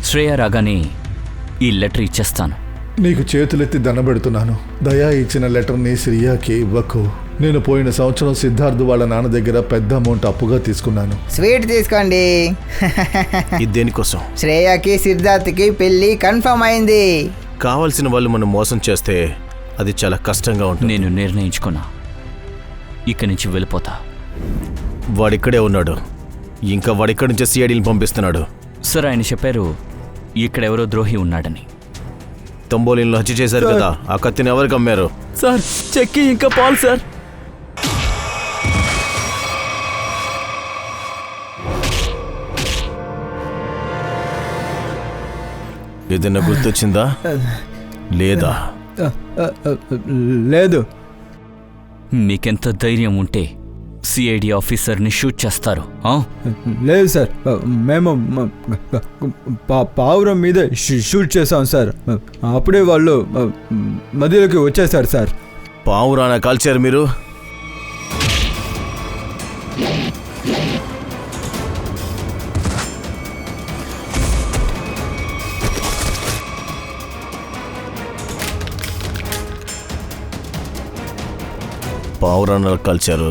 శ్రేయ రాగానే ఈ లెటర్ ఇచ్చేస్తాను. నీకు చేతులెత్తి దండబెడుతున్నాను. దయా ఇచ్చిన లెటర్ని శ్రేయాకి ఇవ్వకు. నేను పోయిన సంవత్సరం సిద్ధార్థ్ వాళ్ళ నాన్న దగ్గర పెద్ద అమౌంట్ అప్పుగా తీసుకున్నాను. స్వీట్ తీసుకోండి. ఇది దేనికోసం? శ్రేయకి సిద్ధార్థ్కి పెళ్లి కన్ఫర్మ్ అయింది. కావాల్సిన వాళ్ళు మనం మోసం చేస్తే అది చాలా కష్టంగా ఉంటుంది. నేను నిర్ణయించుకున్నా, ఇక్కడి నుంచి వెళ్ళిపోతా. వాడిక్కడే ఉన్నాడు, ఇంకా వాడిక్కడి నుంచే సిఐడీని పంపిస్తున్నాడు. సార్ ఆయన చెప్పారు ఇక్కడెవరో ద్రోహి ఉన్నాడని. తంబోలీన్లో హత్య చేశారు కదా, ఆ కత్తిని ఎవరికి అమ్మారు? సార్ చెక్కి ఇంకా పాల్ సార్. ఏదైనా గుర్తొచ్చిందా లేదా? లేదు. మీకెంత ధైర్యం ఉంటే సిఐడి ఆఫీసర్ని షూట్ చేస్తారు? లేదు సార్, మేము పావురం మీద షూట్ చేసాం సార్. అప్పుడే వాళ్ళు మధ్యలోకి వచ్చేసారు సార్. పావురాన కాల్చారు మీరు? పావురాన కాల్చారు?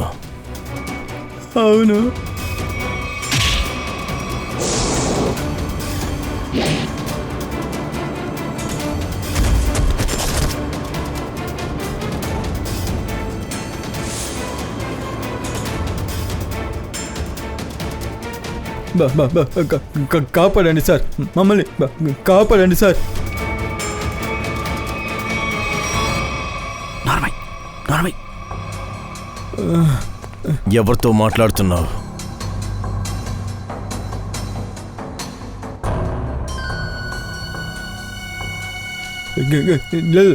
అవును. కాపాడండి సార్, మమ్మల్ని కాపాడండి సార్. ఎవరితో మాట్లాడుతున్నావు? లేదు,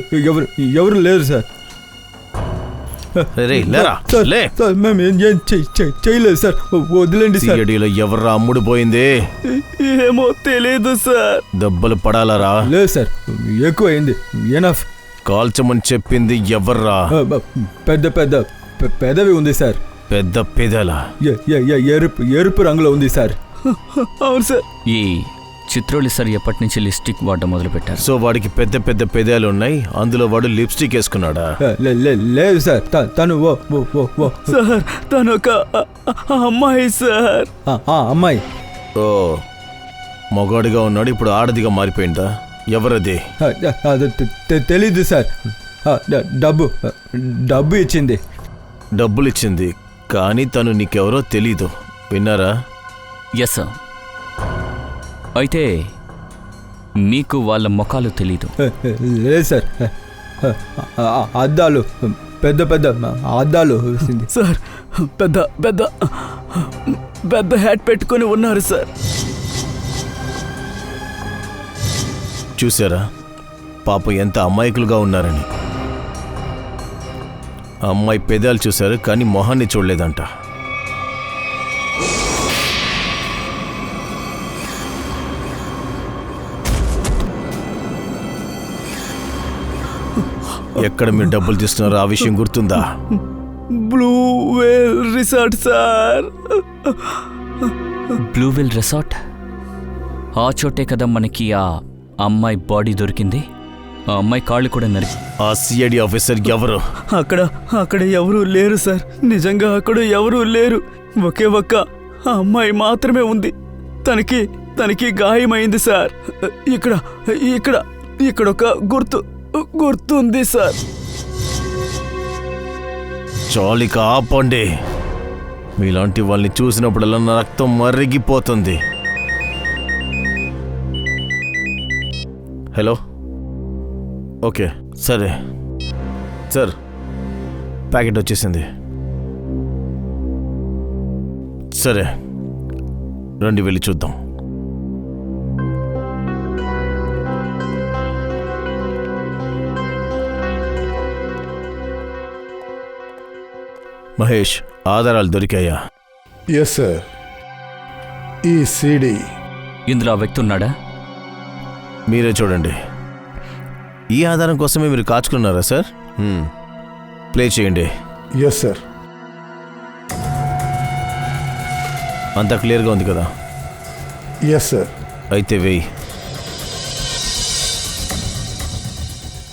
ఎవరు లేరు సార్. మేము ఏం చేయలేదు సార్, వదిలేండి సార్. సిఐడిలో ఎవర్రా అమ్ముడు పోయింది? ఏమో తెలియదు సార్. దెబ్బలు పడాలరా? లేదు సార్, ఎక్కువ అయింది. ఎనఫ్. కాల్చమని చెప్పింది ఎవర్రా? పెదవి ఉంది సార్. పెద్ద పెదలా? ఎరుపు రంగులో ఉంది సార్. అవును సార్. ఈ చిత్రోలి సార్ ఎప్పటి నుంచి లిప్స్టిక్ వాడడం మొదలు పెట్టారు? సో వాడికి పెద్ద పెద్ద పెదాలు ఉన్నాయి, అందులో వాడు లిప్స్టిక్ వేసుకున్నాడా? లేదు సార్, తను సార్ తను ఒక అమ్మాయి సార్. అమ్మాయి? ఓ, మగాడిగా ఉన్నాడు, ఇప్పుడు ఆడదిగా మారిపోయిందా? ఎవరది? తెలీదు సార్. డబ్బు ఇచ్చింది. డబ్బులు ఇచ్చింది, కానీ తను నీకెవరో తెలీదు, విన్నారా? Yes sir. అయితే మీకు వాళ్ళ ముఖాలు తెలీదు? లేదు సార్, అద్దాలు, పెద్ద పెద్ద అద్దాలు సార్. పెద్ద పెద్ద పెద్ద హ్యాట్ పెట్టుకొని ఉన్నారు సార్. చూసారా పాప ఎంత అమాయకులుగా ఉన్నారని? ఆ అమ్మాయి పెదాలు చూశారు కానీ మొహాన్ని చూడలేదంట. ఎక్కడ మీరు డబ్బులు తీస్తున్నారో ఆ విషయం గుర్తుందా? బ్లూ వేల్ రిసార్ట్ సార్. బ్లూ వేల్ రిసార్ట్? ఆ చోటే కదా మనకి ఆ అమ్మాయి బాడీ దొరికింది. ఆ అమ్మాయి కాళ్ళు కూడా నరికి. ఆ సిఐడి ఆఫీసర్ ఎవరు? అక్కడ ఎవరూ లేరు సార్. నిజంగా అక్కడ ఎవరూ లేరు. ఒకే ఒక్క ఆ అమ్మాయి మాత్రమే ఉంది. తనకి గాయమైంది సార్. ఇక్కడ ఒక గుర్తుంది సార్. చాలిక ఆపండి. మీలాంటి వాళ్ళని చూసినప్పుడల్లా నా రక్తం మరిగిపోతుంది. హలో, ఓకే సరే సార్, ప్యాకెట్ వచ్చేసింది. సరే రండి వెళ్ళి చూద్దాం. మహేష్, ఆధారాలు దొరికాయా? Yes sir. ఈ సీడీ ఇందులో ఆ వ్యక్తి ఉన్నాడా? మీరే చూడండి. ఈ ఆధారం కోసమే మీరు కాచుకున్నారా సార్? ప్లే చేయండి. Yes sir. అంతా క్లియర్గా ఉంది కదా? Yes sir. అయితే వెయ్యి.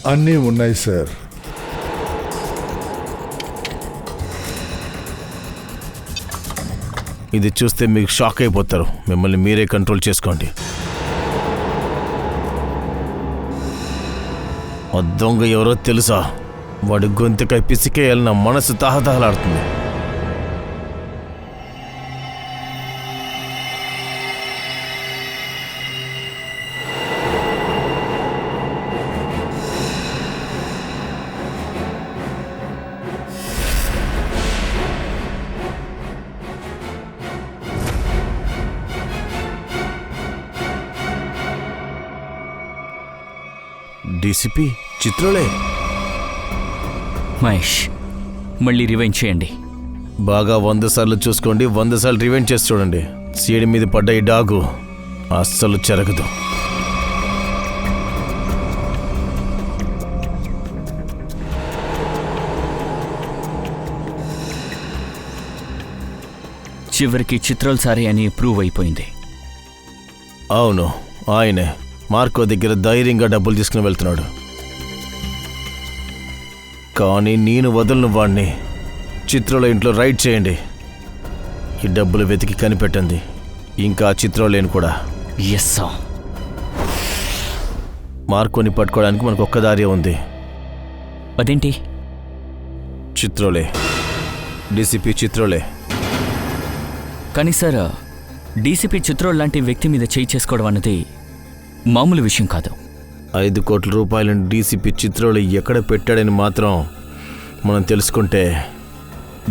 అన్నీ ఉన్నాయి సార్. ఇది చూస్తే మీకు షాక్ అయిపోతారు. మిమ్మల్ని మీరే కంట్రోల్ చేసుకోండి. ఆ దొంగ ఎవరో తెలుసా? వాడి గొంతుకై పిసికేయాలి. నా మనసు తహతహలాడుతుంది. డీసీపీ చిత్రలే. మహేష్, మళ్ళీ రివైండ్ చేయండి. బాగా 100 సార్లు చూసుకోండి. 100 సార్లు రివైండ్ చేసి చూడండి. సీడి మీద పడ్డ ఈ డాగు అస్సలు చెరగదు. చివరికి చిత్రాలు సారీ అని ప్రూవ్ అయిపోయింది. అవును, ఆయనే మార్కో దగ్గర ధైర్యంగా డబ్బులు తీసుకుని వెళ్తున్నాడు. కానీ నేను వదలను వాణ్ణి. చిత్రాల ఇంట్లో రైడ్ చేయండి. ఈ డబ్బులు వెతికి కనిపెట్టండి. ఇంకా చిత్రాలేని కూడా. Yes sir. మార్కోని పట్టుకోవడానికి మనకు ఒక్క దారి ఉంది. అదేంటి? చిత్రోలే, డీసీపీ చిత్రోలే. కానీ సార్, డీసీపీ చిత్రోల్ లాంటి వ్యక్తి మీద చేయి చేసుకోవడం అన్నది మామూలు విషయం కాదు. 5 కోట్ల రూపాయలను డీసీపీ చిత్రోలు ఎక్కడ పెట్టాడని మాత్రం మనం తెలుసుకుంటే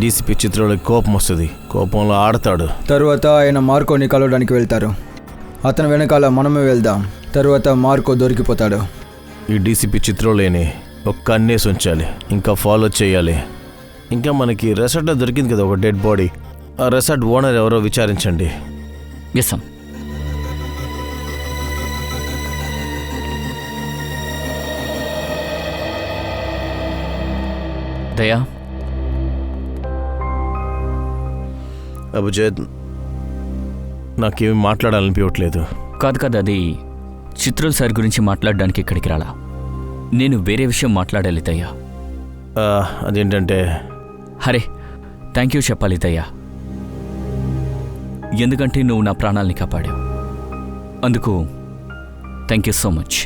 డీసీపీ చిత్రోలకి కోపం వస్తుంది. కోపంలో ఆడతాడు. తరువాత ఆయన మార్కోని కలవడానికి వెళ్తారు. అతని వెనకాల మనమే వెళ్దాం. తరువాత మార్కో దొరికిపోతాడు. ఈ డీసీపీ చిత్రోలేని ఒక్క అన్నేసి ఉంచాలి. ఇంకా ఫాలో చేయాలి. ఇంకా మనకి రెసార్ట్లో దొరికింది కదా ఒక డెడ్ బాడీ. ఆ రెసార్ట్ ఓనర్ ఎవరో విచారించండి. Yes sir. దయా, అభిజయ్, నాకేమి మాట్లాడాలనిపించట్లేదు. కాదు, అది చిత్రుల్ సార్ గురించి మాట్లాడడానికి ఇక్కడికి రాలా. నేను వేరే విషయం మాట్లాడాలి దయ్యా. అదేంటంటే, హరే, థ్యాంక్ యూ చెప్పాలి దయ్యా. ఎందుకంటే నువ్వు నా ప్రాణాలని కాపాడావు. అందుకు thank you so much.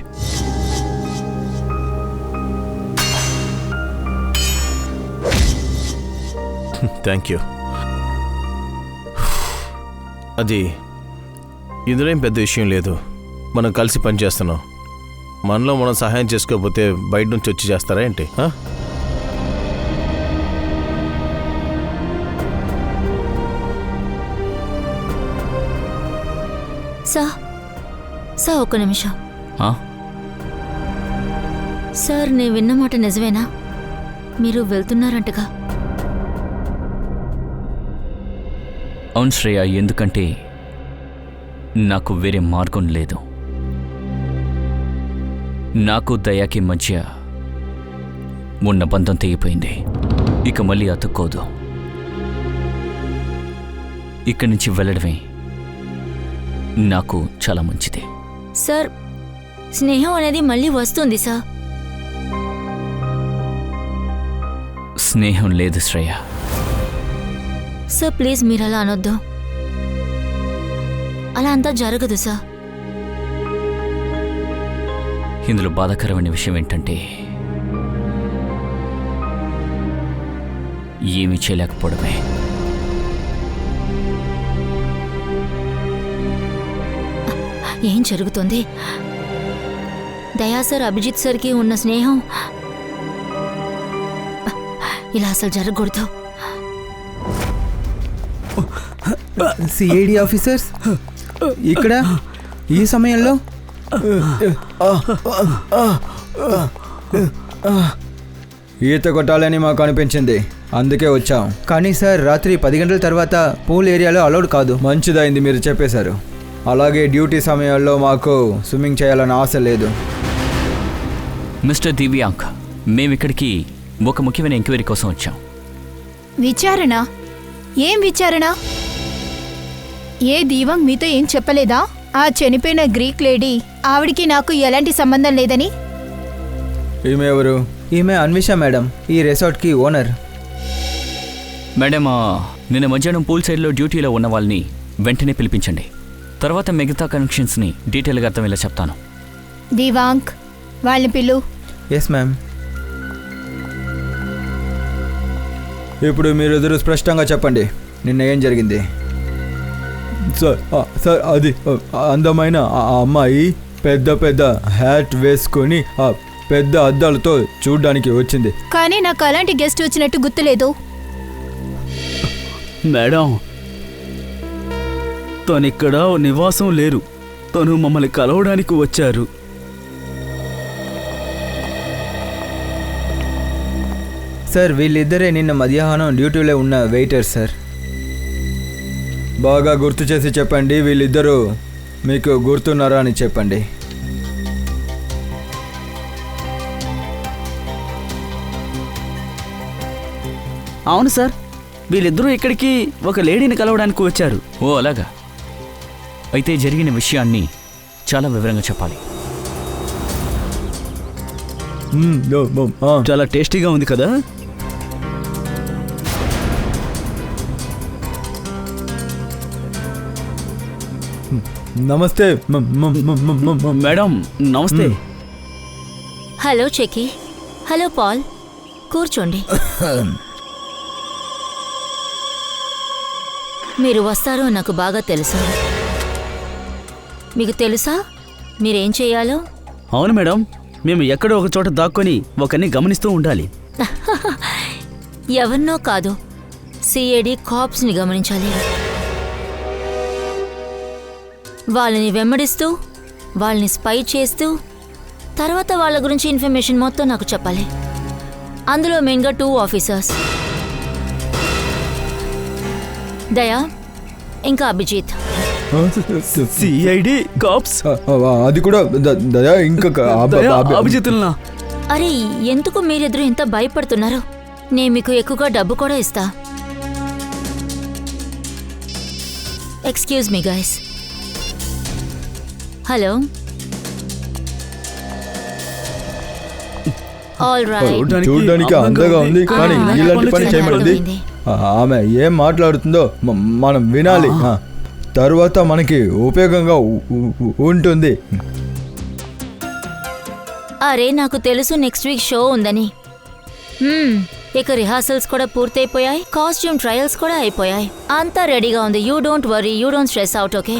Thank you. అది ఇందులో ఏం పెద్ద విషయం లేదు. మనం కలిసి పనిచేస్తున్నాం. మనలో మనం సహాయం చేసుకోకపోతే బయట నుంచి వచ్చి చేస్తారా ఏంటి? సార్ ఒక్క నిమిషం. సార్, నేను విన్న మాట నిజమేనా? మీరు వెళ్తున్నారంటగా? అవును శ్రేయ, ఎందుకంటే నాకు వేరే మార్గం లేదు. నాకు దయాకి మధ్య ఉన్న బంధం తెగిపోయింది. ఇక మళ్ళీ అతుక్కోదు. ఇక్కడి నుంచి వెళ్ళడమే నాకు చాలా మంచిది. సార్, స్నేహం అనేది మళ్ళీ వస్తుంది సార్. స్నేహం లేదు శ్రేయ. సార్ ప్లీజ్, మీరు అలా అనొద్దు. అలా అంతా జరగదు సార్. ఇందులో బాధాకరమైన విషయం ఏంటంటే ఏమీ చేయలేకపోవడమే. ఏం జరుగుతుంది? దయా సార్, అభిజిత్ సార్కి ఉన్న స్నేహం ఇలా అసలు జరగకూడదు. సిఐడి ఆఫీసర్స్ ఇక్కడ ఈ సమయంలో? ఈత కొట్టాలని మాకు అనిపించింది, అందుకే వచ్చాం. కానీ సార్, రాత్రి 10 గంటల తర్వాత పూల్ ఏరియాలో అలౌడ్ కాదు. మంచిదైంది మీరు చెప్పేశారు. అలాగే డ్యూటీ సమయాల్లో మాకు స్విమ్మింగ్ చేయాలని ఆశ లేదు. మిస్టర్ దివ్యాంక్, మేమిక్కడికి ఒక ముఖ్యమైన ఎంక్వైరీ కోసం వచ్చాం. విచారణ? ఏం విచారణ? ఏ దీవాంగ్ మీతో ఏం చెప్పలేదా? ఆ చనిపోయిన గ్రీక్ లేడీ, ఆవిడికి నాకు ఎలాంటి సంబంధం లేదని? ఈమె ఎవరు? ఈమె అన్విష మేడం, ఈ రిసార్ట్కి ఓనర్. మేడం నిన్న మధ్యాహ్నం పూల్ సైడ్లో డ్యూటీలో ఉన్న వాళ్ళని వెంటనే పిలిపించండి. తర్వాత మిగతా కనెక్షన్స్ని డీటెయిల్గా అర్థమయ్యేలా చెప్తాను. దివాంక్ వాళ్ళని పిలు. Yes ma'am. ఇప్పుడు మీరు ఎదురు స్పష్టంగా చెప్పండి, నిన్న ఏం జరిగింది? సార్ అది అందమైన ఆ అమ్మాయి పెద్ద పెద్ద హ్యాట్ వేసుకొని ఆ పెద్ద అద్దాలతో చూడ్డానికి వచ్చింది. కానీ నాకు అలాంటి గెస్ట్ వచ్చినట్టు గుర్తులేదు. మేడం, తనిక్కడ నివాసం లేరు. తను మమ్మల్ని కలవడానికి వచ్చారు. సార్ వీళ్ళిద్దరే నిన్న మధ్యాహ్నం డ్యూటీలో ఉన్న వెయిటర్ సార్. బాగా గుర్తు చేసి చెప్పండి, వీళ్ళిద్దరూ మీకు గుర్తున్నారా అని చెప్పండి. అవును సార్, వీళ్ళిద్దరూ ఇక్కడికి ఒక లేడీని కలవడానికి వచ్చారు. ఓ అలాగా. అయితే జరిగిన విషయాన్ని చాలా వివరంగా చెప్పాలి. చాలా టేస్టీగా ఉంది కదా. నమస్తే మేడం, నమస్తే. హలో చెకి. హలో పాల్, కూర్చోండి. మీరు వస్తారో నాకు బాగా తెలుసు. మీకు తెలుసా మీరేం చేయాలో? అవును మేడం, మేము ఎక్కడో ఒక చోట దాక్కొని ఒకరిని గమనిస్తూ ఉండాలి. ఎవరినో కాదు, సిఐడి కాప్స్ని గమనించాలి. వాళ్ళని వెంబడిస్తూ, వాళ్ళని స్పై చేస్తూ, తర్వాత వాళ్ళ గురించి ఇన్ఫర్మేషన్ మొత్తం నాకు చెప్పాలి. అందులో మెయిన్గా 2 ఆఫీసర్స్, దయా ఇంకా అభిజిత్. సిఐడి కాప్స్, అది కూడా దయా ఇంకా అభిజిత్తులనా? అరే ఎందుకు మీరిద్దరూ ఇంత భయపడుతున్నారు? నేను మీకు ఎక్కువగా డబ్బు కూడా ఇస్తా. Excuse me guys. Hello. All right. చూడడానికి అందంగా ఉంది, కానీ ఇలాంటి పని చేయబడింది. ఆమె ఏం మాట్లాడుతుందో మనం వినాలి, తర్వాత మనకి ఉపయోగంగా ఉంటుంది. అరే నాకు తెలుసు నెక్స్ట్ వీక్ షో ఉందని. ఇక రిహార్సల్స్ కూడా పూర్తయిపోయాయి, కాస్ట్యూమ్ ట్రయల్స్ కూడా అయిపోయాయి. అంతా రెడీగా ఉంది. You don't worry, you don't stress out, okay?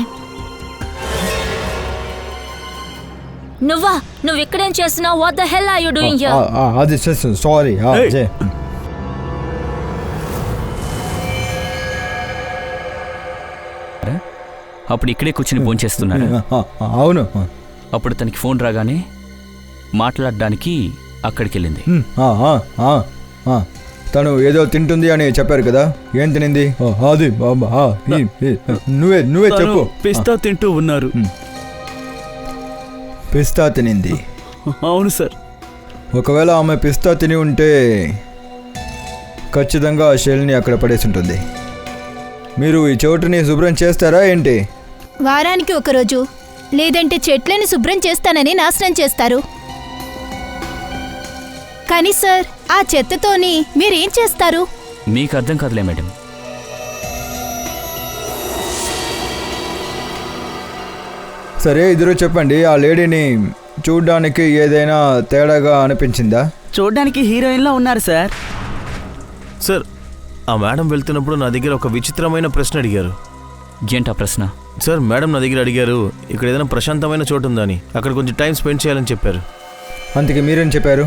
నువ్వు ఇక్కడేం చేస్తున్నావు? What the hell are you doing here? అది సారీ. అప్పుడు ఇక్కడే కూర్చుని ఫోన్ చేస్తున్నారు. అవును. అప్పుడు తనకి ఫోన్ రాగానే మాట్లాడడానికి అక్కడికి వెళ్ళింది. తను ఏదో తింటుంది అని చెప్పారు కదా, ఏం తినింది? అది నువ్వే చెప్పు. పిస్తా తింటూ ఉన్నారు. పిస్తా తినింది? అవును సార్. ఒకవేళ ఆమె పిస్తా తిని ఉంటే ఖచ్చితంగా ఆ షెల్ని అక్కడ పడేసి ఉంటుంది. మీరు ఈ చోటుని శుభ్రం చేస్తారా ఏంటి? వారానికి ఒకరోజు, లేదంటే చెట్లని శుభ్రం చేస్తానని నాశనం చేస్తారు. కానీ సార్, ఆ చెత్తతోని మీరేం చేస్తారు? మీకు అర్థం కాదులే మేడం. సరే ఇద్దరు చెప్పండి, ఆ లేడీని చూడ్డానికి ఏదైనా తేడాగా అనిపించిందా? చూడ్డానికి హీరోయిన్లా ఉన్నారు సార్. సార్, ఆ మేడం వెళ్తున్నప్పుడు నా దగ్గర ఒక విచిత్రమైన ప్రశ్న అడిగారు. ఏంటా ప్రశ్న? సార్, మేడం నా దగ్గర అడిగారు ఇక్కడ ఏదైనా ప్రశాంతమైన చోటు ఉందని, అక్కడ కొంచెం టైం స్పెండ్ చేయాలని చెప్పారు. అందుకే మీరేం చెప్పారు?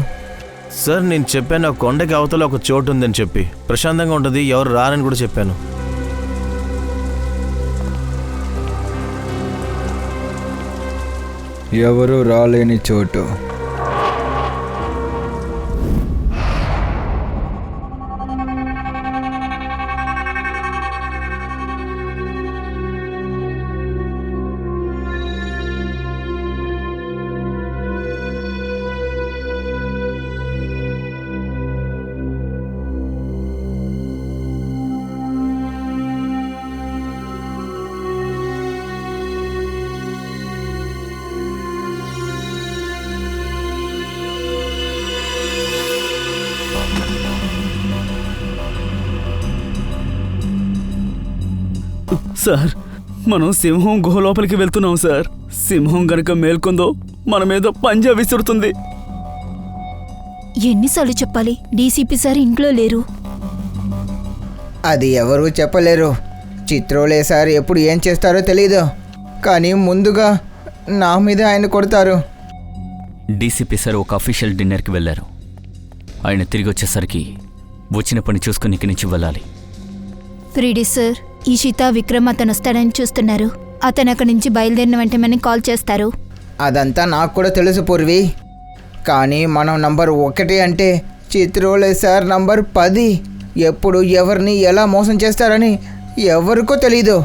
సార్, నేను చెప్పాను ఆ కొండకి అవతల ఒక చోటు ఉందని చెప్పి, ప్రశాంతంగా ఉంటుంది, ఎవరు రారని కూడా చెప్పాను. ఎవరు రాలేని చోటు. సార్ మనం సింహం గుహ లోపలికి వెళ్తున్నాం సార్. సింహం గనక మేల్కొందో మన మీద పంజా విసురుతుంది. ఎన్నిసార్లు చెప్పాలి? డీసీపీ సార్ ఇంట్లో లేరు. అది ఎవరూ చెప్పలేరు. చిత్రోలే సార్ ఎప్పుడు ఏం చేస్తారో తెలీదు, కానీ ముందుగా నా మీద ఆయన కొడతారు. డీసీపీ సార్ ఒక అఫీషియల్ డిన్నర్కి వెళ్ళారు. ఆయన తిరిగి వచ్చేసరికి వచ్చిన పని చూసుకుని ఇక్కడి నుంచి వెళ్ళాలి. 3D సార్, ఈషిత విక్రమ్ అతను వస్తాడని చూస్తున్నారు. అతను అక్కడి నుంచి బయలుదేరిన వెంటనే కాల్ చేస్తారు. అదంతా నాకు కూడా తెలుసు పూర్వి, కానీ మనం నంబర్ 1 అంటే చిత్రోలే సార్ నంబర్ 10. ఎప్పుడు ఎవరిని ఎలా మోసం చేస్తారని ఎవరికో తెలీదు.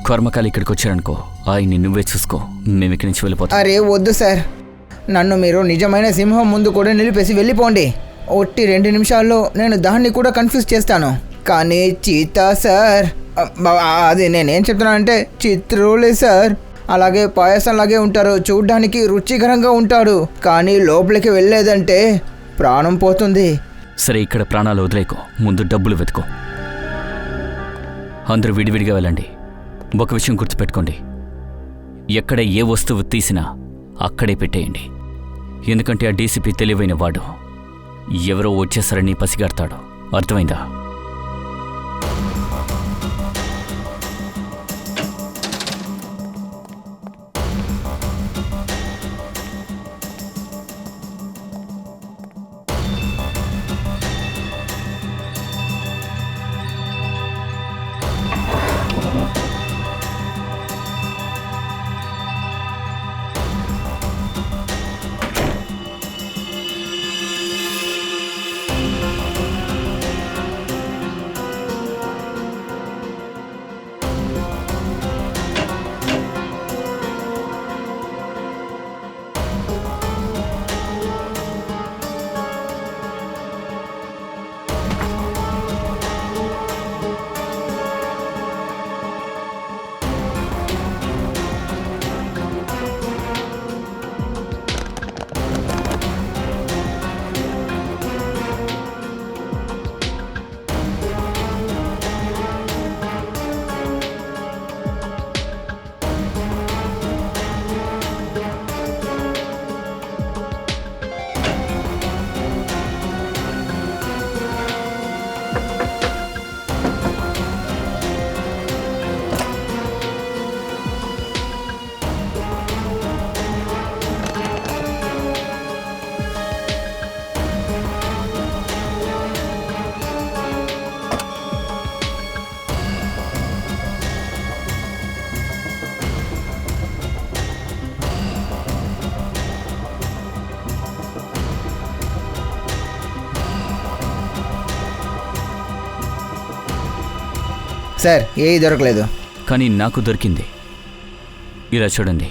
కర్మకాలి ఇక్కడికి వచ్చారనుకో, ఆయన్ని నువ్వే చూసుకో, మేము ఇక్కడి నుంచి వెళ్ళిపోతాం. అరే వద్దు సార్, నన్ను మీరు నిజమైన సింహం ముందు కూడా నిలిపేసి వెళ్ళిపోండి. ఒట్టి 2 నిమిషాల్లో నేను దాన్ని కూడా కన్ఫ్యూజ్ చేస్తాను. కానీ చీతా సార్, అది నేనేం చెప్తున్నానంటే చిత్రోలే సార్ అలాగే పాయసంలాగే ఉంటారు, చూడ్డానికి రుచికరంగా ఉంటాడు, కానీ లోపలికి వెళ్ళేదంటే ప్రాణం పోతుంది. సరే, ఇక్కడ ప్రాణాలు వదిలేకో, ముందు డబ్బులు వెతుకో. అందరూ విడివిడిగా వెళ్ళండి. ఒక విషయం గుర్తుపెట్టుకోండి, ఎక్కడ ఏ వస్తువు తీసినా అక్కడే పెట్టేయండి. ఎందుకంటే ఆ డీసీపీ తెలివైన వాడు, ఎవరో వచ్చేసారని పసిగడతాడు. అర్థమైందా? సార్ ఏది దొరకలేదు. కానీ నాకు దొరికింది. ఇలా చూడండి.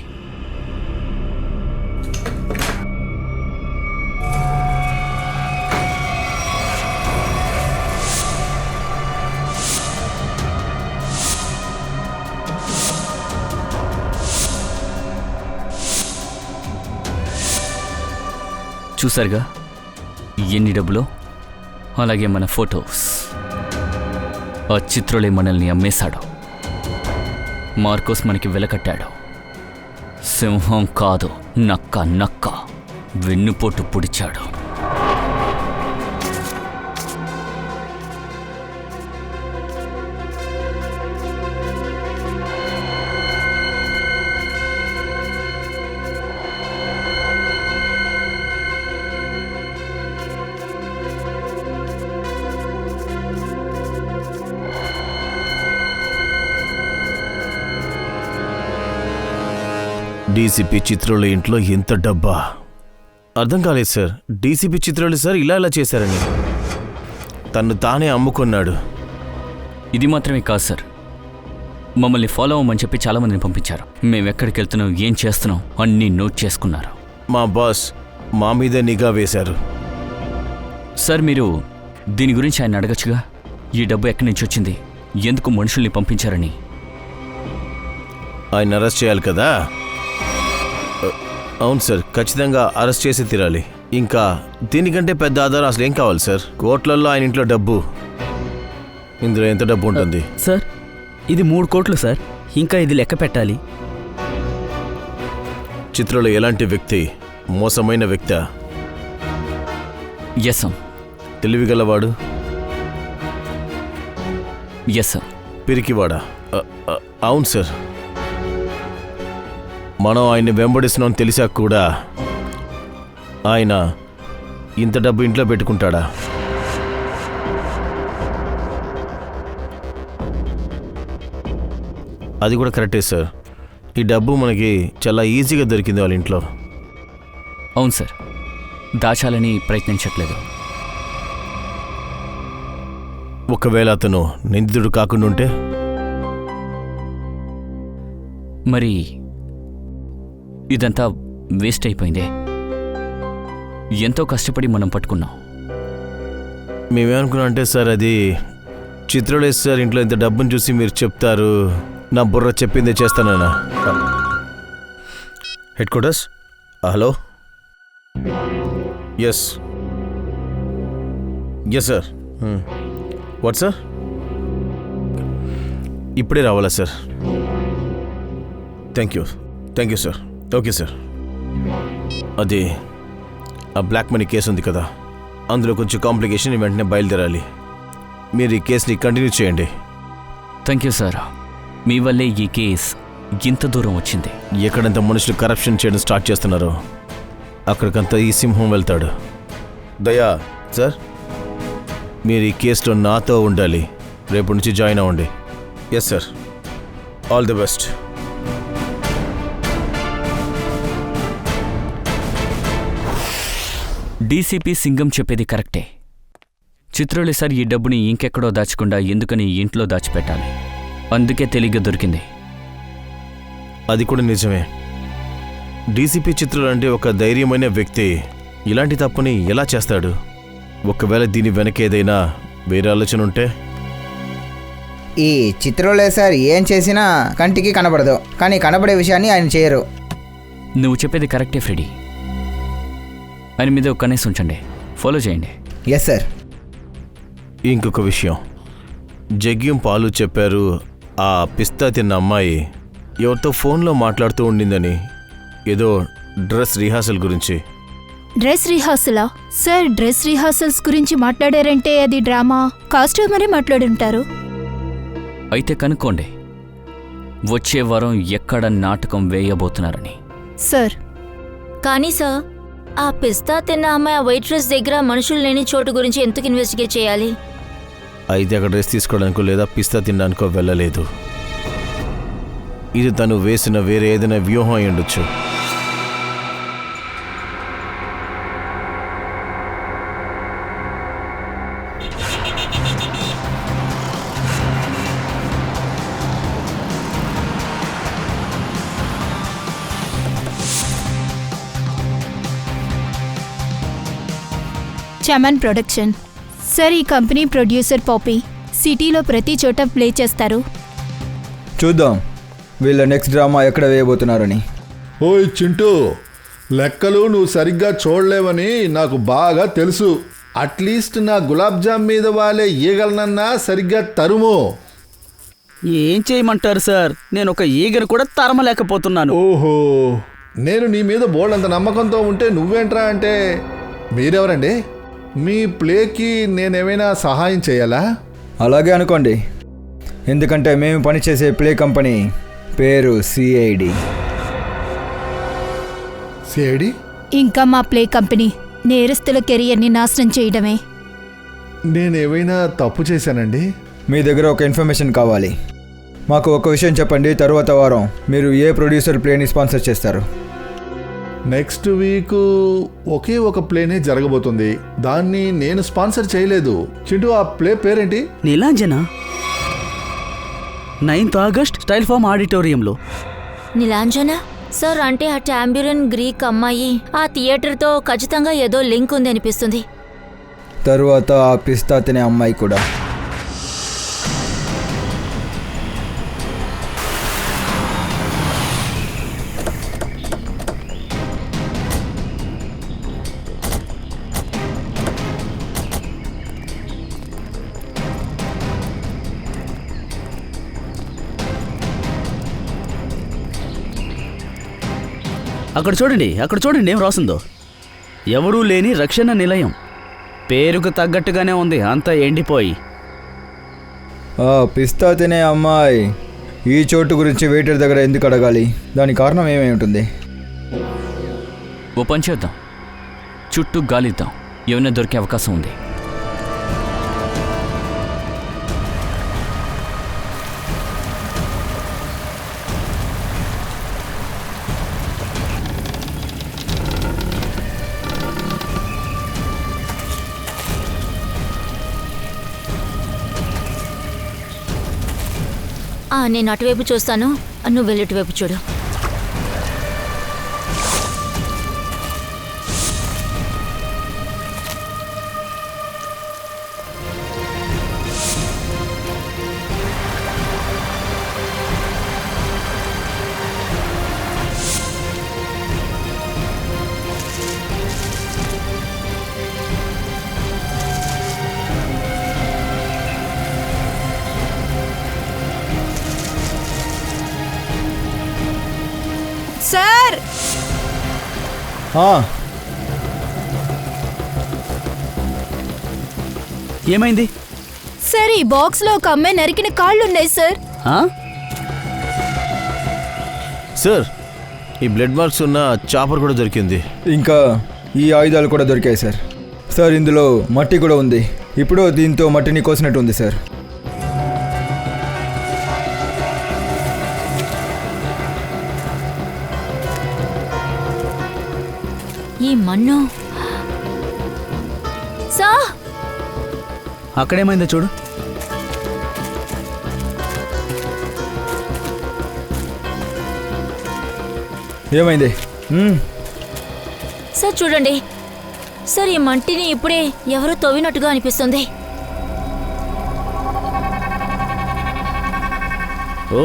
చూసారుగా ఎన్ని డబ్బులు, అలాగే మన ఫొటోస్. ఆ చిత్రులే మనల్ని అమ్మేశాడు. మార్కోస్ మనకి వెలకట్టాడు. సింహం కాదు, నక్క నక్క వెన్నుపోటు పొడిచాడు. డీసీపీ చిత్రోళ్ళ ఇంట్లో ఎంత డబ్బా? అర్థం కాలేదు సార్. డీసీపీ చిత్రోళ్ళు సార్ ఇలా చేశారని తను తానే అమ్ముకున్నాడు. ఇది మాత్రమే కాదు సార్, మమ్మల్ని ఫాలో అవ్వమని చెప్పి చాలామందిని పంపించారు. మేము ఎక్కడికి వెళ్తున్నాం, ఏం చేస్తున్నాం అన్నీ నోట్ చేసుకున్నారు. మా బాస్ మా మీద నిఘా వేశారు. సార్, మీరు దీని గురించి ఆయన అడగచ్చుగా. ఈ డబ్బు ఎక్కడి నుంచి వచ్చింది, ఎందుకు మనుషుల్ని పంపించారని. ఆయన అరెస్ట్ చేయాలి కదా? అవును సార్, ఖచ్చితంగా అరెస్ట్ చేసి తీరాలి. ఇంకా దీనికంటే పెద్ద ఆధారం అసలు ఏం కావాలి సార్? కోట్లల్లో ఆయన ఇంట్లో డబ్బు, ఇందులో ఎంత డబ్బు ఉంటుంది? సార్ ఇది 3 కోట్లు సార్. ఇంకా ఇది లెక్క పెట్టాలి. చిత్రలో ఎలాంటి వ్యక్తి? మోసమైన వ్యక్తా? Yes sir. తెలివిగలవాడు? Yes sir. పిరికివాడా? అవును సార్. మనం ఆయన్ని వెంబడిస్తున్నాం తెలిసా కూడా ఆయన ఇంత డబ్బు ఇంట్లో పెట్టుకుంటాడా? అది కూడా కరెక్టే సార్. ఈ డబ్బు మనకి చాలా ఈజీగా దొరికింది వాళ్ళ ఇంట్లో. అవును సార్. దాచాలని ప్రయత్నించట్లేదు. ఒకవేళ అతను నిందితుడు కాకుండా ఉంటే? మరి ఇదంతా వేస్ట్ అయిపోయిందే. ఎంతో కష్టపడి మనం పట్టుకున్నాం. మేమేమనుకున్నాం అంటే సార్, అది చిత్రలేస్ సార్ ఇంట్లో ఇంత డబ్బును చూసి మీరు చెప్తారు నా బుర్ర చెప్పిందే చేస్తానన్నా. Headquarters, hello. Yes sir. What sir? ఇప్పుడే రావాలా sir? Thank you sir. Okay sir. అది ఆ బ్లాక్ మనీ కేసు ఉంది కదా, అందులో కొంచెం కాంప్లికేషన్, వెంటనే బయలుదేరాలి. మీరు ఈ కేసుని కంటిన్యూ చేయండి. Thank you sir. మీ వల్లే ఈ కేస్ ఇంత దూరం వచ్చింది. ఎక్కడంత మనుషులు కరప్షన్ చేయడం స్టార్ట్ చేస్తున్నారో అక్కడికంతా ఈ సింహం వెళ్తాడు. దయా సార్, మీరు ఈ కేసులో నాతో ఉండాలి. రేపు నుంచి జాయిన్ అవ్వండి. Yes sir. All the best. DCP Singam చెప్పేది కరెక్టే. చిత్రోలి సార్ ఈ డబ్బుని ఇంకెక్కడో దాచకుండా ఎందుకని ఇంట్లో దాచిపెట్టాలి. అందుకే తెలిగ్గా దొరికింది. అది కూడా నిజమే. డీసీపీ చిత్రులు అంటే ఒక ధైర్యమైన వ్యక్తి ఇలాంటి తప్పుని ఎలా చేస్తాడు? ఒకవేళ దీని వెనక ఏదైనా వేరే ఆలోచన ఉంటే? ఈ చిత్రంలో సార్ ఏం చేసినా కంటికి కనబడదు, కానీ కనబడే విషయాన్ని ఆయన చేయరు. నువ్వు చెప్పేది కరెక్టే ఫ్రెడీ. ఆయన మీద ఒక కనీసం ఉంచండి, ఫాలో చేయండి. Yes sir. ఇంకొక విషయం, జగ్గ్యం పాలు చెప్పారు ఆ పిస్తా తిన్న అమ్మాయి ఎవరితో ఫోన్లో మాట్లాడుతూ ఉండిందని, ఏదో డ్రెస్ రిహార్సల్ గురించి. డ్రెస్ రిహార్సలా? సార్, డ్రెస్ రిహార్సల్స్ గురించి మాట్లాడారంటే అది డ్రామా కాస్ట్యూమరే మాట్లాడుంటారు. అయితే కనుక్కోండి వచ్చే వారం ఎక్కడ నాటకం వేయబోతున్నారని. సార్, కానీ సార్, ఆ పిస్తా తిన్న అమ్మాయి ఆ వెయిట్రెస్ దగ్గర మనుషులు లేని చోటు గురించి ఎందుకు ఇన్వెస్టిగేట్ చేయాలి? అయితే అక్కడ డ్రెస్ తీసుకోవడానికో లేదా పిస్తా తినడానికో వెళ్ళలేదు. ఇది తను వేసిన వేరే ఏదైనా వ్యూహం అయి ఉండొచ్చు. చమన్ ప్రొడక్షన్. సార్, ఈ కంపెనీ ప్రొడ్యూసర్ పాపీ సిటీలో ప్రతి చోట ప్లే చేస్తారు. చూద్దాం వీళ్ళ నెక్స్ట్ డ్రామా ఎక్కడ వేయబోతున్నారని. ఓయ్ చింటూ, లెక్కలు నువ్వు సరిగ్గా చూడలేవని నాకు బాగా తెలుసు. అట్లీస్ట్ నా గులాబ్ జామ్ మీద వాలే ఈగలనన్నా సరిగ్గా తరుము. ఏం చేయమంటారు సార్? నేను ఒక ఈగను కూడా తరమలేకపోతున్నాను. ఓహో, నేను నీ మీద బోల్డంత నమ్మకంతో ఉంటే నువ్వేంట్రా అంటే. మీరెవరండి? మీ ప్లేకి నేనేమైనా సహాయం చేయాలా? అలాగే అనుకోండి, ఎందుకంటే మేము పనిచేసే ప్లే కంపెనీ పేరు సిఐడి. సిఐడి? ఇంకా మా ప్లే కంపెనీ నేరస్తుల కెరియర్ని నాశనం చేయడమే. నేనేమైనా తప్పు చేశానండి? మీ దగ్గర ఒక ఇన్ఫర్మేషన్ కావాలి. మాకు ఒక విషయం చెప్పండి, తరువాత వారం మీరు ఏ ప్రొడ్యూసర్ ప్లేని స్పాన్సర్ చేస్తారు? నెక్స్ట్ వీక్ ఒకే ఒక ప్లేనే జరగబోతుంది. దాన్ని నేను స్పాన్సర్ చేయలేదు. చింటూ, ఆ ప్లే పేరేంటి? నీలాంజన. 9th ఆగస్ట్ స్టైల్ ఫామ్ ఆడిటోరియంలో. నీలాంజన సార్, అంటే ఆ టాంబ్యూరన్ గ్రీక్ అమ్మాయి ఆ థియేటర్తో ఖచ్చితంగా ఏదో లింక్ ఉంది అనిపిస్తుంది. తరువాత ఆ పిస్తా తినే అమ్మాయి కూడా. అక్కడ చూడండి ఏం రాసిందో. ఎవరూ లేని రక్షణ నిలయం. పేరుకు తగ్గట్టుగానే ఉంది, అంతా ఎండిపోయి. పిస్తా తినే అమ్మాయి ఈ చోటు గురించి వెయిటర్ దగ్గర ఎందుకు అడగాలి? దాని కారణం ఏమై ఉంటుంది? ఓ పని చేద్దాం, చుట్టూ గాలిద్దాం, ఏమైనా దొరికే అవకాశం ఉంది. నేను అటువైపు చూస్తాను, నువ్వు వెళ్ళి ఇటువైపు చూడు. సార్ ఏమైంది సార్, ఈ బాక్స్ లో ఒక అమ్మాయి నరికిన కాళ్ళున్నాయి సార్. సార్, ఈ బ్లడ్ మార్క్స్ ఉన్న చాపర్ కూడా దొరికింది. ఇంకా ఈ ఆయుధాలు కూడా దొరికాయి సార్. సార్, ఇందులో మట్టి కూడా ఉంది. ఇప్పుడు దీంతో మట్టిని కోసినట్టు ఉంది సార్. ఈ మన్ను సార్, అక్కడేమైందో చూడు. ఏమైంది? సార్ చూడండి సార్, ఈ మట్టిని ఇప్పుడే ఎవరో తవ్వినట్టుగా అనిపిస్తుంది. ఓ,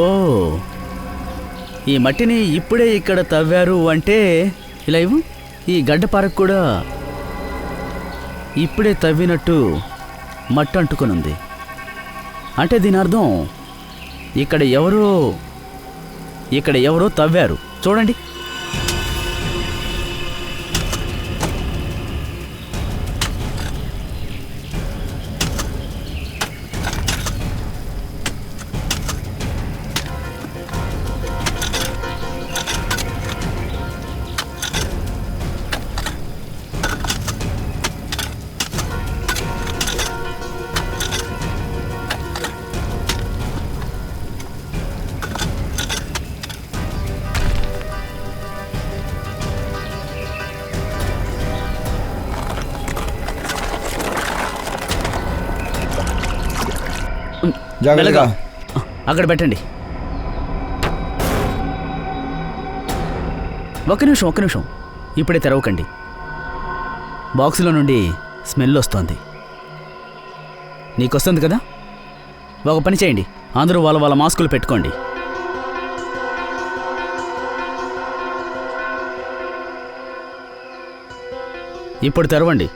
ఈ మట్టిని ఇప్పుడే ఇక్కడ తవ్వారు అంటే ఇలా ఇవ్వు. ఈ గడ్డపారకు కూడా ఇప్పుడే తవ్వినట్టు మట్టి అంటుకొని ఉంది. అంటే దీని అర్థం ఇక్కడ ఎవరో తవ్వారు. చూడండి. జాగ్రత్తగా అక్కడ పెట్టండి. ఒక్క నిమిషం, ఇప్పుడే తెరవకండి. బాక్సులో నుండి స్మెల్ వస్తోంది. నీకొస్తుంది కదా? ఒక పని చేయండి, అందరూ వాళ్ళ మాస్కులు పెట్టుకోండి. ఇప్పుడు తెరవండి.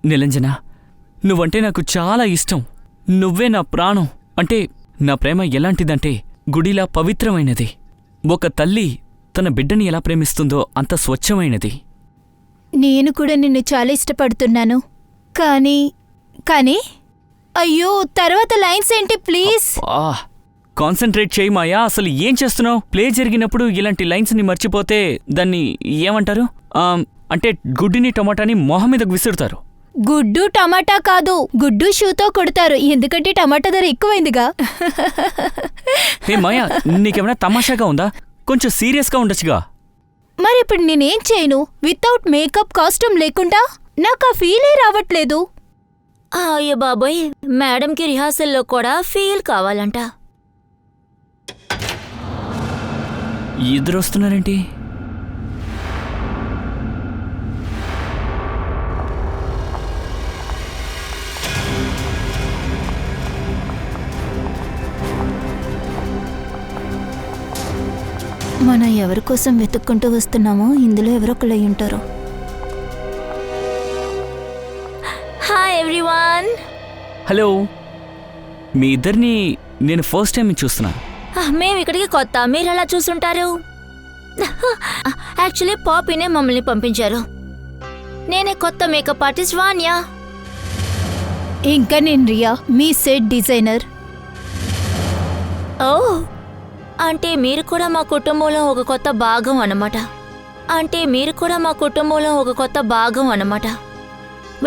నిరంజన, నువ్వంటే నాకు చాలా ఇష్టం. నువ్వే నా ప్రాణం. అంటే నా ప్రేమ ఎలాంటిదంటే గుడిలా పవిత్రమైనది. ఒక తల్లి తన బిడ్డని ఎలా ప్రేమిస్తుందో అంత స్వచ్ఛమైనది. నేను కూడా నిన్ను చాలా ఇష్టపడుతున్నాను. కానీ అయ్యో, తర్వాత లైన్స్ ఏంటి ప్లీజ్? కాన్సంట్రేట్ చేయి మాయా. అసలు ఏం చేస్తున్నావు? ప్లే జరిగినప్పుడు ఇలాంటి లైన్స్ని మర్చిపోతే దాన్ని ఏమంటారు? అంటే గుడ్డిని టమాటాని మొహం మీదకు విసురుతారు. గుడ్డు టమాటా కాదు, గుడ్డు షూతో కొడతారు. ఎందుకంటే టమాటా ధర ఎక్కువైందిగా. హే మాయా, నీకేమైనా తమాషాగా ఉందా? కొంచెం సీరియస్గా ఉండొచ్చుగా. మరి ఇప్పుడు నేనేం చేయను? వితౌట్ మేకప్ కాస్ట్యూమ్ లేకుండా నాకు ఆ ఫీలే రావట్లేదు. అయ్యో బాబోయ్, మేడంకి రిహార్సల్లో కూడా ఫీల్ కావాలంట. ఎదురొస్తున్నారేంటి? మనం ఎవరి కోసం వెతుక్కుంటూ వస్తున్నామో ఇందులో ఎవరొకళ్ళు అయి ఉంటారు. Hi everyone. హలో, మీ ఇద్దరిని నేను ఫస్ట్ టైం చూస్తున్నా. మేము ఇక్కడికి కొత్త, మీరు ఎలా చూసుంటారు? యాక్చువల్లీ పాపీనే మమ్మల్ని పంపించారు. నేనే కొత్త మేకప్ ఆర్టిస్ట్ వాన్యా. ఇంకా నేను రియా, మీ సెట్ డిజైనర్. ఓ, అంటే మీరు కూడా మా కుటుంబంలో ఒక కొత్త భాగం అన్నమాట.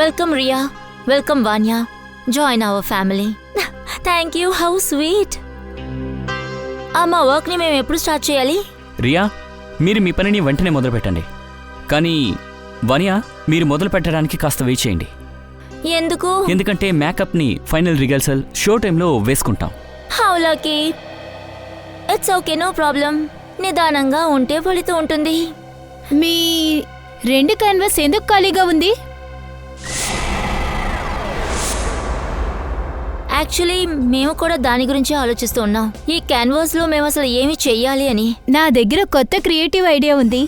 Welcome Riya, welcome Vanya. Join our family. Thank you, how sweet. మా వర్క్ని మేము ఎప్పుడు స్టార్ట్ చేయాలి? రియా, మీరు మీ పనిని వెంటనే మొదలు పెట్టండి. కానీ వనియా, మీరు మొదలు పెట్టడానికి కాస్త వెయిట్ చేయండి. ఎందుకు? ఎందుకంటే మేకప్ని ఫైనల్ రిహర్సల్ షో టైంలో వేసుకుంటాం. How lucky. It's okay, no problem. నిదానంగా ఉంటే ఫలితం ఉంటుంది. మీ 2 క్యాన్వాస్ ఎందుకు ఖాళీగా ఉంది? యాక్చువల్లీ మేము కూడా దాని గురించి ఆలోచిస్తూ ఉన్నాం. ఈ క్యాన్వాస్ లో మేము అసలు ఏమి చెయ్యాలి అని. నా దగ్గర కొత్త క్రియేటివ్ ఐడియా ఉంది.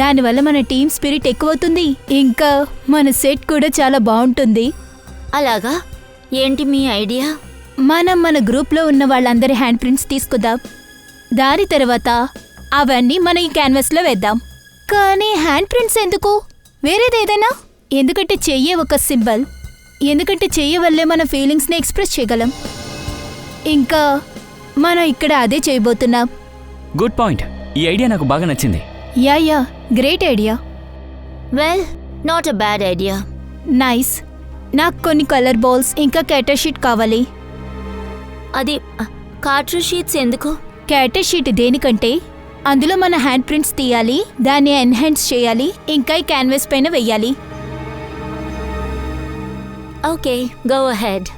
దానివల్ల మన టీమ్ స్పిరిట్ ఎక్కువవుతుంది, ఇంకా మన సెట్ కూడా చాలా బాగుంటుంది. అలాగా? ఏంటి మీ ఐడియా? మనం మన గ్రూప్లో ఉన్న వాళ్ళందరి హ్యాండ్ ప్రింట్స్ తీసుకుందాం. దాని తర్వాత అవన్నీ మన ఈ క్యాన్వాస్లో వేద్దాం. కానీ హ్యాండ్ ప్రింట్స్ ఎందుకు? వేరేదేదైనా? ఎందుకంటే చెయ్యే ఒక సింబల్. ఎందుకంటే చెయ్య వల్లే మన ఫీలింగ్స్ని ఎక్స్ప్రెస్ చేయగలం. ఇంకా మనం ఇక్కడ అదే చేయబోతున్నాం. Good point. ఈ ఐడియా నాకు బాగా నచ్చింది. Yeah, great idea. Well, not a bad idea. Nice. నాకు కొన్ని కలర్ బాల్స్ ఇంకా క్యాటర్ షీట్ కావాలి. అది కార్టర్ షీట్స్ ఎందుకు? క్యాటర్ షీట్ దేనికంటే అందులో మన హ్యాండ్ ప్రింట్స్ తీయాలి, దాన్ని ఎన్హాన్స్ చేయాలి, ఇంకా ఈ క్యాన్వాస్ పైన వెయ్యాలి. Okay, go ahead.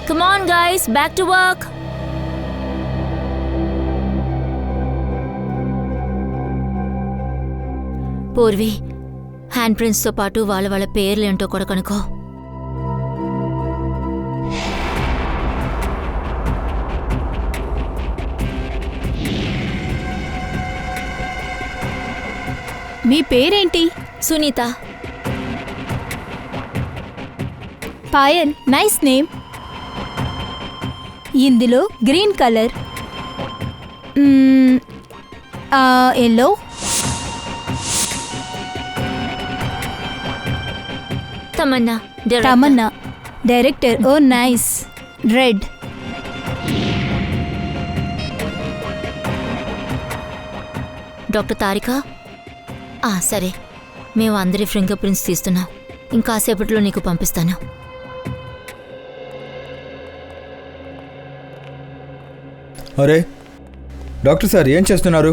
Come on guys, back to work. Purvi, hand ప్రింట్స్తో పాటు వాళ్ళ పేర్లు ఏంటో కూడా కనుకో. మీ పేరేంటి? సునీత. Payal, nice name. ఇందులో green colour, yellow, Tamanna director. Oh nice. Red. Doctor Tarika. సరే, మేము అందరి ఫింగర్ ప్రింట్స్ తీస్తున్నాం. ఇంకాసేపట్లో నీకు పంపిస్తాను. అరే డాక్టర్ సార్, ఏం చేస్తున్నారు?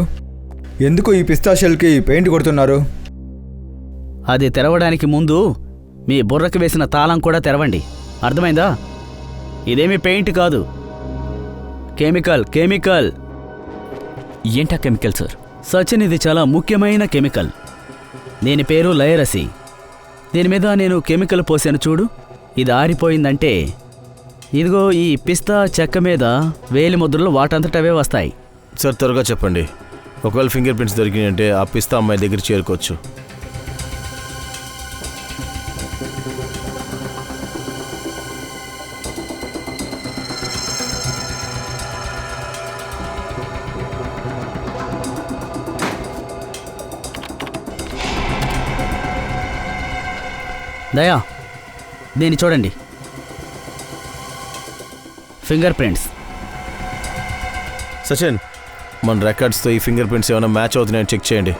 ఎందుకు ఈ పిస్తాషెల్కి పెయింట్ కొడుతున్నారు? అది తెరవడానికి ముందు మీ బుర్రకు వేసిన తాళం కూడా తెరవండి, అర్థమైందా? ఇదేమీ పెయింట్ కాదు, కెమికల్. ఏంటా కెమికల్ సార్? సచిన్, ఇది చాలా ముఖ్యమైన కెమికల్. దీని పేరు లయరసి. దీని మీద నేను కెమికల్ పోసాను చూడు. ఇది ఆరిపోయిందంటే ఇదిగో ఈ పిస్తా చెక్క మీద వేలి ముద్రలు వాటంతటవే వస్తాయి. సార్, త్వరగా చెప్పండి. ఒకవేళ ఫింగర్ ప్రింట్స్ దొరికినాయంటే ఆ పిస్తా అమ్మాయి దగ్గర చేరుకోవచ్చు. దయా, దీన్ని చూడండి. Finger prints. సచిన్, మన రికార్డ్స్తో ఈ ఫింగర్ ప్రింట్స్ ఏమైనా మ్యాచ్ అవుతున్నాయని చెక్ చేయండి.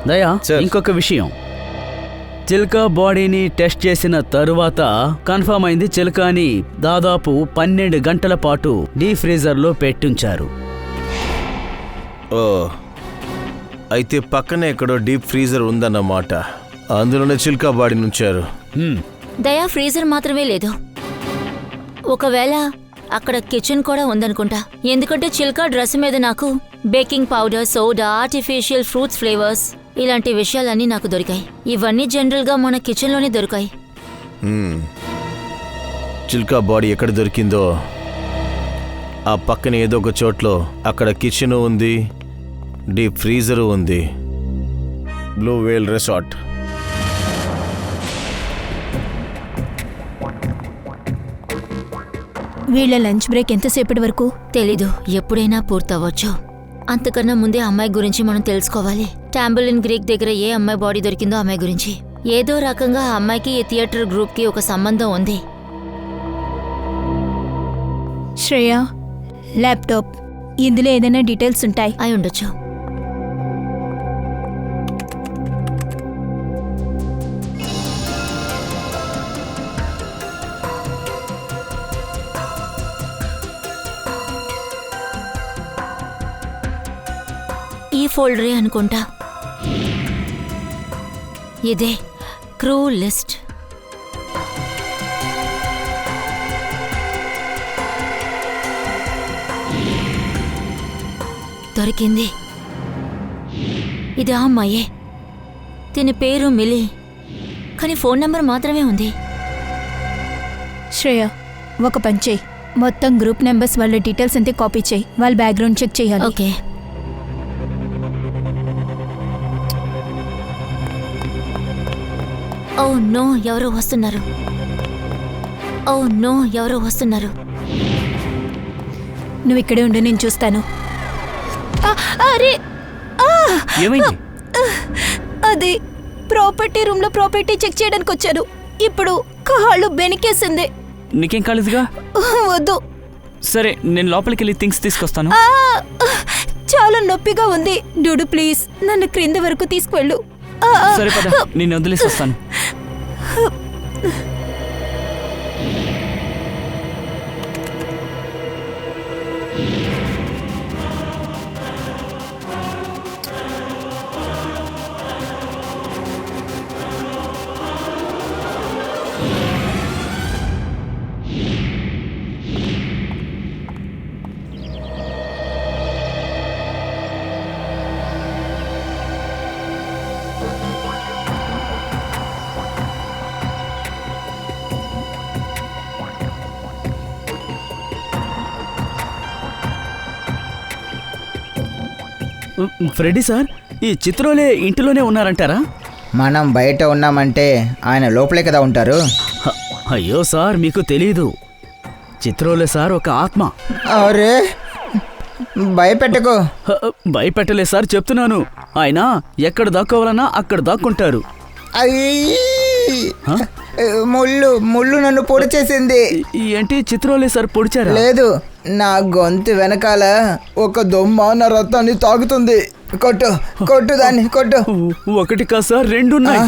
దయా, సార్. ఇంకొక విషయం. చిల్కా బాడీని టెస్ట్ చేసిన తరువాత కన్ఫర్మ్ అయింది చిల్కాని దాదాపు 12 గంటల పాటు డీప్ ఫ్రీజర్లో పెట్టుంచారు. ఓ, అయితే పక్కనే ఎక్కడో డీప్ ఫ్రీజర్ ఉందన్నమాట. అందులోనే చిల్కా బాడీ నుంచారు. దయా, ఫ్రీజర్ మాత్రమే లేదు, ఒకవేళ అక్కడ కిచెన్ కూడా ఉందనుకుంటా. ఎందుకంటే చిల్కా డ్రెస్ మీద నాకు baking powder, soda, artificial fruits flavours ఇలాంటి విషయాలన్నీ నాకు దొరికాయి. ఇవన్నీ జనరల్గా మన కిచెన్లోనే దొరికాయి. చిల్కా బాడీ ఎక్కడ దొరికిందో ఆ పక్కన ఏదో ఒక చోట్లో అక్కడ కిచెను ఉంది, డీప్ ఫ్రీజరు ఉంది. బ్లూ వేల్ రిసార్ట్. వీళ్ళ లంచ్ బ్రేక్ ఎంతసేపటి వరకు? తెలీదు, ఎప్పుడైనా పూర్తవ్వచ్చు. అంతకన్నా ముందే అమ్మాయి గురించి మనం తెలుసుకోవాలి. టాంబలిన్ గ్రీక్ దగ్గర ఏ అమ్మాయి బాడీ దొరికిందో అమ్మాయి గురించి. ఏదో రకంగా ఆ అమ్మాయికి ఈ థియేటర్ గ్రూప్కి ఒక సంబంధం ఉంది. శ్రేయ, ల్యాప్టాప్, ఇందులో ఏదైనా డీటెయిల్స్ ఉంటాయి. అయి ఉండొచ్చు. ఈ ఫోల్డరే అనుకుంటా. ఇదే క్రూ లిస్ట్. దొరికింది. ఇది ఆ అమ్మాయే. దీని పేరు మిలి, కానీ ఫోన్ నంబర్ మాత్రమే ఉంది. శ్రేయ, ఒక పని చేయి, మొత్తం గ్రూప్ మెంబర్స్ వాళ్ళ డీటెయిల్స్ అంతే కాపీ చేయి. వాళ్ళ బ్యాక్గ్రౌండ్ చెక్ చేయాలి. ఓకే. ఓ నో, ఎవరో వస్తున్నారు. ఓ నో, ఎవరో వస్తున్నారు. నువ్వు ఇక్కడే ఉండు, నేను చూస్తాను. అరే, ఏమైంది? అది ప్రాపర్టీ రూమ్ లో ప్రాపర్టీ చెక్ చేయడానికి వచ్చాను. ఇప్పుడు కాళ్ళు బెనికేసింది. నీకేం కాలేదుగా? వద్దు. సరే, నేను లోపలికి వెళ్ళి థింగ్స్ తీసుకొస్తాను. చాలా నొప్పిగా ఉంది. డూడు ప్లీజ్, నన్ను క్రింద వరకు తీసుకువెళ్ళు. సరే పద, నేను వదిలేసి వస్తాను. ఫ్రెడీ సార్, ఈ చిత్రోలే ఇంటిలోనే ఉన్నారంటారా? మనం బయట ఉన్నామంటే ఆయన లోపలే కదా ఉంటారు. అయ్యో సార్, మీకు తెలీదు. చిత్రోలే సార్ ఒక ఆత్మ. అరే, భయపెట్టకు. భయపెట్టలే సార్, చెప్తున్నాను. ఆయన ఎక్కడ దాక్కోవాలన్నా అక్కడ దాక్కుంటారు. ముళ్ళు నన్ను పొడి చేసింది. ఏంటి, చిత్రోలే సార్ పొడిచారా? లేదు, నా గొంతు వెనకాల ఒక దొమ్మ నా రక్తాన్ని తాగుతుంది. కొట్టు కొట్టు, దాన్ని కొట్టు. ఒకటి కాదు సార్, రెండున్నాయి.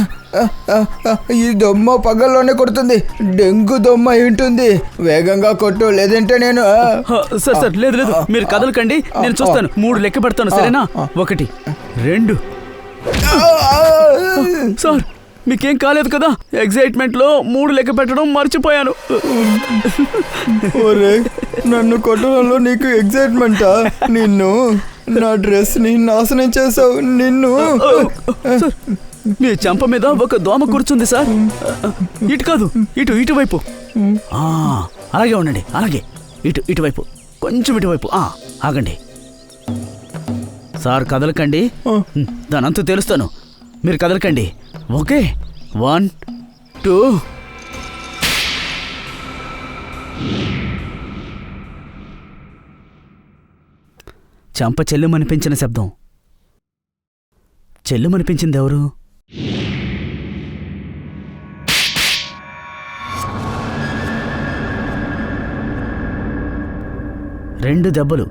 ఈ దొమ్మ పగల్లోనే కొడుతుంది. డెంగు దొమ్మ ఉంటుంది. వేగంగా కొట్టు, లేదంటే నేను. సార్ సార్, లేదు లేదు, మీరు కదలకండి, నేను చూస్తాను. 3 లెక్క పెడతాను, సరేనా? 1 2. సార్, మీకేం కాలేదు కదా? ఎగ్జైట్మెంట్ లో 3 లెక్క పెట్టడం మర్చిపోయాను. నన్ను కొట్టడంలో నీకు ఎగ్జైట్మెంటా? నిన్ను, నా డ్రెస్ ని నాశనం చేసావు. నిన్ను. మీ చెంప మీద ఒక దోమ కూర్చుంది సార్. ఇటు కాదు, ఇటువైపు. అలాగే ఉండండి, అలాగే. ఇటువైపు, కొంచెం ఇటువైపు. ఆగండి సార్, కదలకండి. దానంతా తెలుస్తాను, మీరు కదలకండి. ఓకే, 1 2. చంప చెల్లుమనిపించిన శబ్దం. చెల్లుమనిపించింది ఎవరు? రెండు దెబ్బలు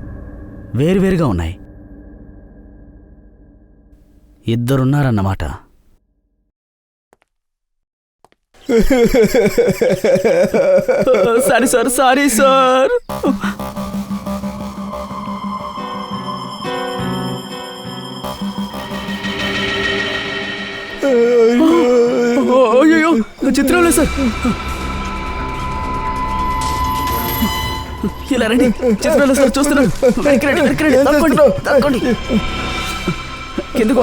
వేరువేరుగా ఉన్నాయి. ఇద్దరున్నారన్నమాట. Sorry sir, sorry sir. అయ్యో, చిత్రంలో సార్. ఇలా రండి, చిత్రంలో సార్ చూస్తున్నారు. తక్కండి, కిందకు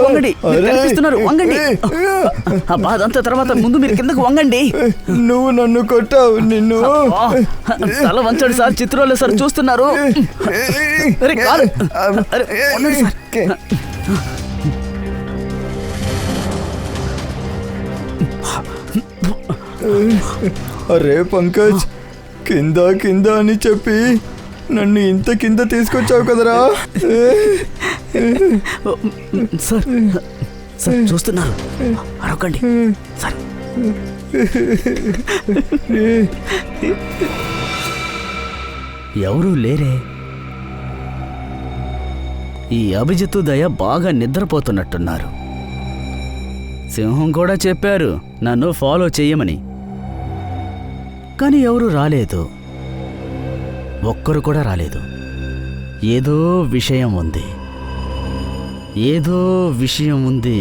వంగండి. కనిపిస్తున్నారు, వంగండి. ఆ బాధ అంతా తర్వాత ముందు మీరు కిందకు వంగండి. నువ్వు నన్ను కొట్టావు. నిన్ను. తల వంచండి సార్, చిత్రంలో సార్ చూస్తున్నారు. అరే పంకజ్, కింద కింద అని చెప్పి నన్ను ఇంత కింద తీసుకొచ్చావు కదరా. సార్ సార్ చూస్తున్నారు, అరవకండి సార్. ఎవరూ లేరే. ఈ అభిజిత్తు దయ బాగా నిద్రపోతున్నట్టున్నారు. సింహం కూడా చెప్పారు నన్ను ఫాలో చెయ్యమని, కానీ ఎవరు రాలేదు. ఒక్కరు కూడా రాలేదు. ఏదో విషయం ఉంది, ఏదో విషయం ఉంది.